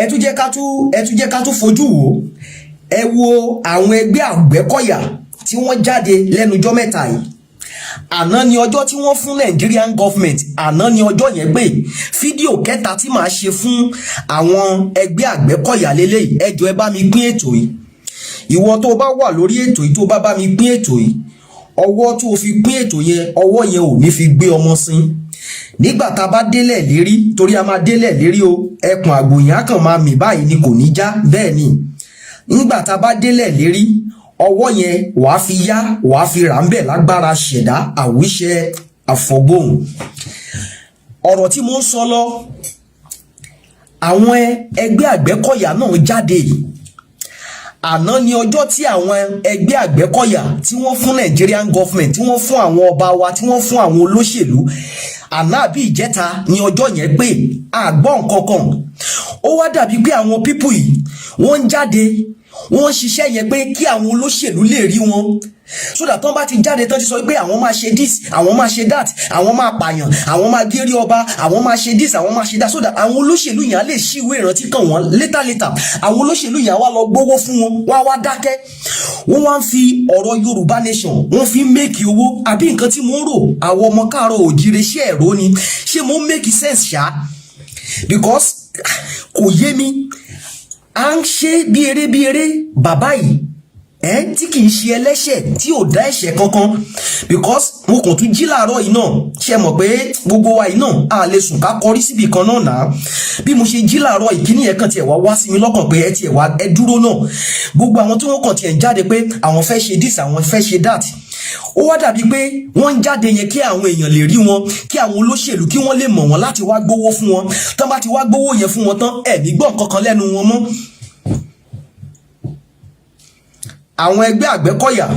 ẹ tún jẹ́ ká tún fojú wò ẹ wo àwọn ẹgbẹ́ Àgbẹ̀kọ̀yà tí wọ́n jáde lẹ́nujọ́ mẹ́ta yìí. Àná ni ọjọ́ tí wọ́n fún Nigerian government, àná ni ọjọ́ yẹn pé fídíò kẹta tí màá ṣe fún àwọn ẹgbẹ́ Àgbẹ̀kọ̀yà lélẹ́yìí. Ẹ jọ̀ọ́ ẹ bá mi pín ètò yìí. Ìwọ tó bá wà lórí ètò yìí tó bá mi pín ètò yìí, ọwọ́ tó fi pín ètò yẹn, ọwọ́ yẹn ò ní fi gbé ọmọ sin. Nígbà tá bá délẹ̀ lérí, torí a máa délẹ̀ lérí o, ẹkùn àgbòyàn kàn máa mì báyìí ni kò ní já, bẹ́ẹ̀ ni. Nígbà tá bá délẹ̀ lérí, ọwọ́ yẹn wàá fi yá, wàá fi rà ń bẹ̀ lágbára ṣẹ̀dá àwíṣẹ àfọ̀gbóhùn. Ọ̀rọ̀ tí mo ń sọ lọ, àwọn ẹgbẹ́ Àgbẹ̀kọ̀yà náà jáde. Àná ni ọjọ́ tí àwọn ẹgbẹ́ Àgbẹ̀kọ̀yà tí wọ́n fún Nigerian government, tí wọ́n fún àwọn ọba wa, tí wọ́n fún àwọn olóṣèlú. Àná àbí ìjẹta ni ọjọ́ yẹn pé àgbọ̀ nǹkan kan. Ó wá dàbí pé àwọn pípù yìí wọ́n ń jáde, wọ́n ń ṣiṣẹ́ yẹn pé kí àwọn olóṣèlú lè rí wọn. So that tán bá ti jáde tán ti sọ pé àwọn máa ṣe this, àwọn máa ṣe that, àwọn máa pààyàn, àwọn máa gérí ọba, àwọn máa ṣe this, àwọn máa ṣe that, so that àwọn olóṣèlú yẹn á lè ṣíwé ìrántí kàn wọ́n later. Àwọn olóṣèlú yẹn wá lọ gbówó fún wọn, wá dákẹ́. Wọ́n wá ń fi ọ̀rọ̀ Yorùbá nation, wọ́n fi ń make owó. Àbí nǹkan tí mo ń rò, àwọn ọmọ káàárọ̀ oòjíire ṣé ẹ̀rọ ni, ṣé mo make sense ṣá? Because kò yé mi. À ń ṣe bí eré bàbá yìí tí kì í ṣe ẹlẹ́ṣẹ̀, tí ò dá ẹ̀ṣẹ̀ kankan. Because mo kàn tún jí láàárọ̀ yìí náà, ṣe mọ̀ pé gbogbo wa yìí náà a lè sùn ká kọrí síbi kan náà náà. Bí mo ṣe jí láàárọ̀ yìí, kíní yẹn kàn tiẹ̀ wá sí mi lọ́kàn pé ẹ dúró náà. Gbogbo àwọn tí wọ́n kàn tiẹ̀ ń jáde pé àwọn fẹ́ ṣe this, àwọn fẹ́ ṣe that. Ó wá dàbí pé wọ́n ń jáde yẹn kí àwọn èèyàn lè rí wọn, kí àwọn olóṣèlú kí wọ́n lè mọ̀ wọn láti wá gbówó fún wọn. Tán bá ti wá gbówó yẹn fún wọn tán, ní gbọ́ nǹkan kan lẹ́nu wọn mọ́. Àwọn ẹgbẹ́ Àgbẹ̀kọ̀yà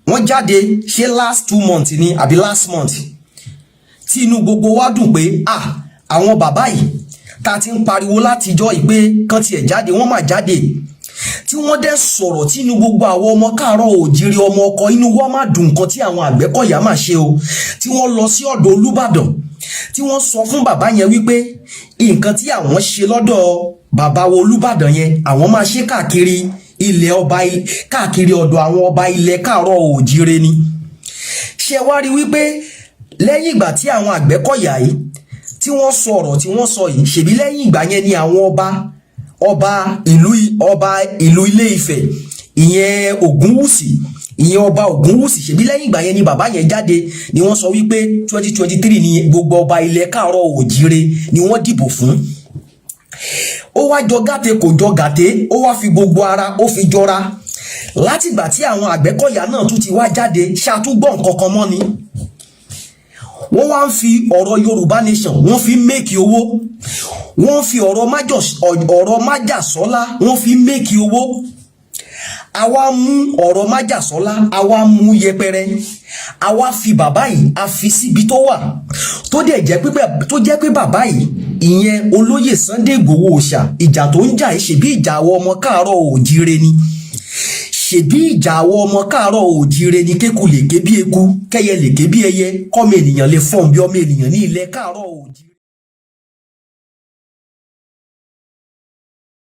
wọ́n jáde ṣe last 2 months ni àbí last month, tí inú gbogbo wa dùn pé àwọn bàbá yìí ta ti ń pariwo látijọ́ ìpé kan tiẹ̀ jáde, wọ́n máa jáde. Tí wọ́n dẹ̀ sọ̀rọ̀ tí inú gbogbo àwọn ọmọ káàárọ̀ oòjíire ọmọ ọkọ inú wa máa dùn nǹkan tí àwọn Àgbẹ̀kọ̀yà máa ṣe o. Tí wọ́n lọ sí ọ̀dọ̀ Olúbàdàn, tí wọ́n sọ fún bàbá yẹn wípé nǹkan tí àwọn ṣe lọ́dọ̀ bàbá wa Olúbàdàn yẹn àwọn máa ṣe káàkiri ilẹ̀ ọba, káàkiri ọ̀dọ̀ àwọn ọba ilẹ̀ káàárọ̀ oòjíire ni. Ṣé wá rí wípé lẹ́yìn ìgbà tí àwọn Àgbẹ̀kọ̀yà yìí tí wọ́n sọ ọ̀rọ̀ tí wọ́n sọ yìí, ṣèbí lẹ́yìn ìgbà yẹn ni àwọn ọba ìlú Ilé Ifẹ̀, ìyẹn Ògúnwùsì, ìyẹn ọba Ògúnwùsì, ṣèbí lẹ́yìn ìgbà yẹn ni bàbá yẹn jáde ni wọ́n sọ wípé 2023 ni gbogbo ọba ilẹ̀ káàárọ̀ oòjíire ni wọ́n dìbò fún. Ó wá jọ gàté kò jọ gàté, ó wá fi gbogbo ara ó fi jọra. Láti ìgbà tí àwọn Àgbẹ̀kọ̀yà náà tún ti wá jáde, ṣàtúgbọ̀n kankan mọ́ ni. Wọ́n wá ń fi ọ̀rọ̀ Yorùbá nation, wọ́n fi make owó. Wọ́n fi ọ̀rọ̀ májàsọ́lá, wọ́n fi make owó. Àwa mú ọ̀rọ̀ májàsọ́lá, àwa mú yẹpẹrẹ. Àwa fi bàbá yìí, a fi síbi tó wà. Tó jẹ́ pé bàbá yìí, ìyẹn olóyè Sunday Igboho Òòṣà, ìjà tó ń jà ṣe bí ìjà àwọn ọmọ káàárọ̀ oòjíire ni. Ṣe bí ìjà àwọn ọmọ káàárọ̀ oòjíire ni, kéku lè ké bí eku, kẹ́yẹ lè ké bí ẹyẹ, kọ́mọ ènìyàn lè fọ́n bí ọmọ ènìyàn ní ilẹ̀ káàárọ̀ oòjíire.